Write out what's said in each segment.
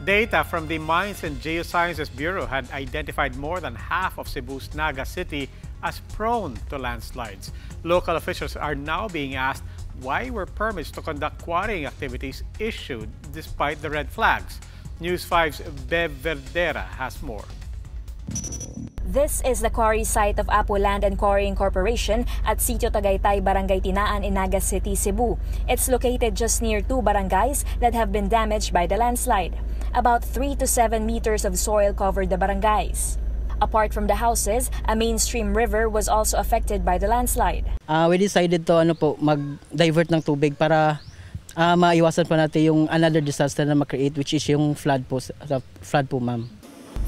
Data from the Mines and Geosciences Bureau had identified more than half of Cebu's Naga City as prone to landslides. Local officials are now being asked why were permits to conduct quarrying activities issued despite the red flags. News 5's Verdera has more. This is the quarry site of Apo Land and Quarrying Corporation at Sitio Tagaytay, Barangay Tinaan in Naga City, Cebu. It's located just near two barangays that have been damaged by the landslide. About 3 to 7 meters of soil covered the barangays. Apart from the houses, a mainstream river was also affected by the landslide. We decided to mag-divert ng tubig para maiwasan pa natin yung another disaster na ma-create, which is yung flood po, ma'am.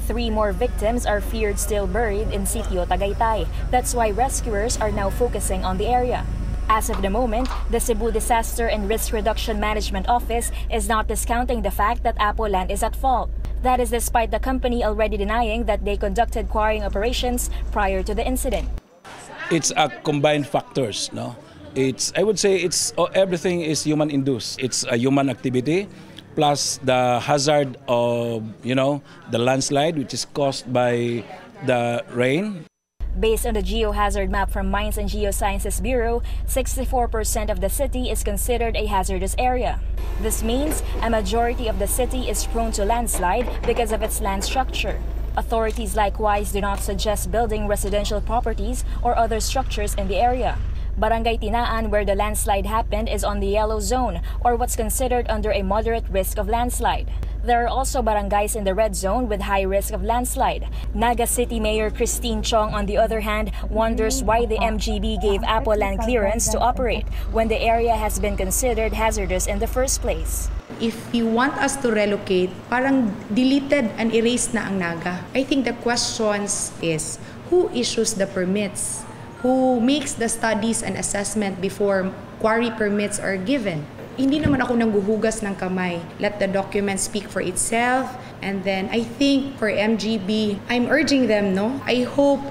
3 more victims are feared still buried in Sitio Tagaytay. That's why rescuers are now focusing on the area. As of the moment, the Cebu Disaster and Risk Reduction Management Office is not discounting the fact that Apo Land is at fault. That is despite the company already denying that they conducted quarrying operations prior to the incident. It's a combined factors, no? I would say everything is human induced. It's a human activity plus the hazard of, the landslide, which is caused by the rain. Based on the geohazard map from Mines and Geosciences Bureau, 64% of the city is considered a hazardous area. This means a majority of the city is prone to landslide because of its land structure. Authorities likewise do not suggest building residential properties or other structures in the area. Barangay Tinaan, where the landslide happened, is on the yellow zone, or what's considered under a moderate risk of landslide. There are also barangays in the red zone with high risk of landslide. Naga City Mayor Christine Chong, on the other hand, wonders why the MGB gave Apo Land clearance to operate when the area has been considered hazardous in the first place. If you want us to relocate, parang deleted and erased na ang Naga. I think the questions is, who issues the permits? Who makes the studies and assessment before quarry permits are given? Hindi naman ako nangguhugas ng kamay. Let the document speak for itself. And then I think for MGB, I'm urging them, I hope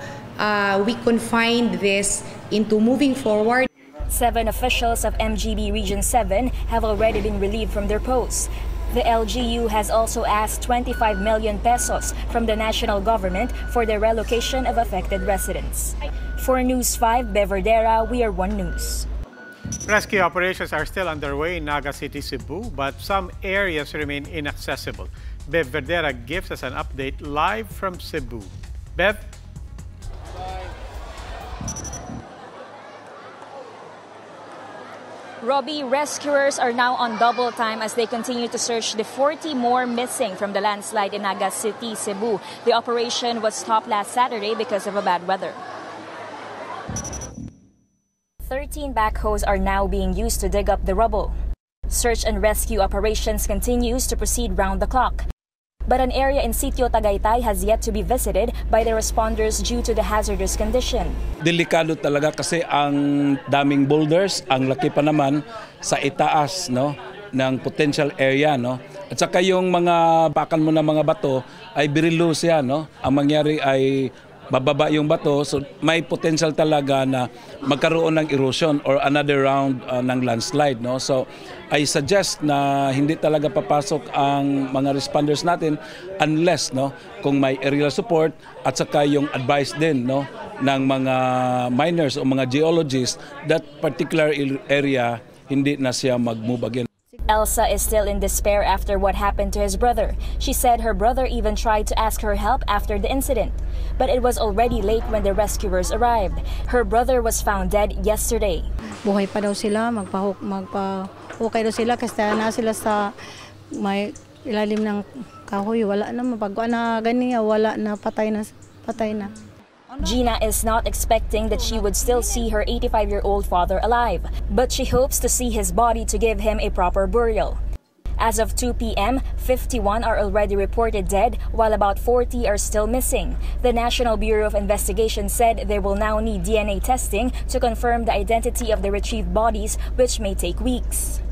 we confine this into moving forward. 7 officials of MGB Region 7 have already been relieved from their posts. The LGU has also asked 25 million pesos from the national government for the relocation of affected residents. For News 5, Verdera, we are One News. Rescue operations are still underway in Naga City, Cebu, but some areas remain inaccessible. Bev Verdera gives us an update live from Cebu. Bev? Robbie, rescuers are now on double time as they continue to search the 40 more missing from the landslide in Naga City, Cebu. The operation was stopped last Saturday because of a bad weather. 13 backhoes are now being used to dig up the rubble. Search and rescue operations continues to proceed round the clock. But an area in Sitio Tagaytay has yet to be visited by the responders due to the hazardous condition. Delikado talaga kasi ang daming boulders, ang laki pa naman sa itaas ng potential area. At saka yung mga bakan mo na mga bato ay birilo siya. Ang mangyari ay bababa yung bato, so may potential talaga na magkaroon ng erosion or another round ng landslide. So I suggest na hindi talaga papasok ang mga responders natin unless kung may aerial support at saka yung advice din ng mga miners o mga geologists that particular area hindi na siya mag-move again. Elsa is still in despair after what happened to his brother. She said her brother even tried to ask her help after the incident, but it was already late when the rescuers arrived. Her brother was found dead yesterday. Buhay pa daw sila, magpahukay daw sila kasi na sila sa may ilalim ng kahoy. Wala na, mapagwa na ganiya, wala na, patay na. Gina is not expecting that she would still see her 85-year-old father alive, but she hopes to see his body to give him a proper burial. As of 2 p.m., 51 are already reported dead, while about 40 are still missing. The National Bureau of Investigation said they will now need DNA testing to confirm the identity of the retrieved bodies, which may take weeks.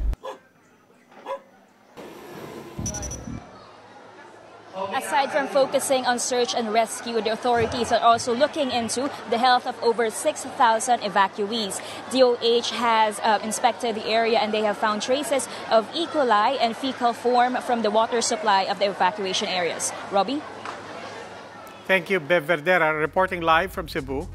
Aside from focusing on search and rescue, the authorities are also looking into the health of over 6,000 evacuees. DOH has inspected the area and they have found traces of E. coli and fecal form from the water supply of the evacuation areas. Robbie? Thank you, Bev Verdera, reporting live from Cebu.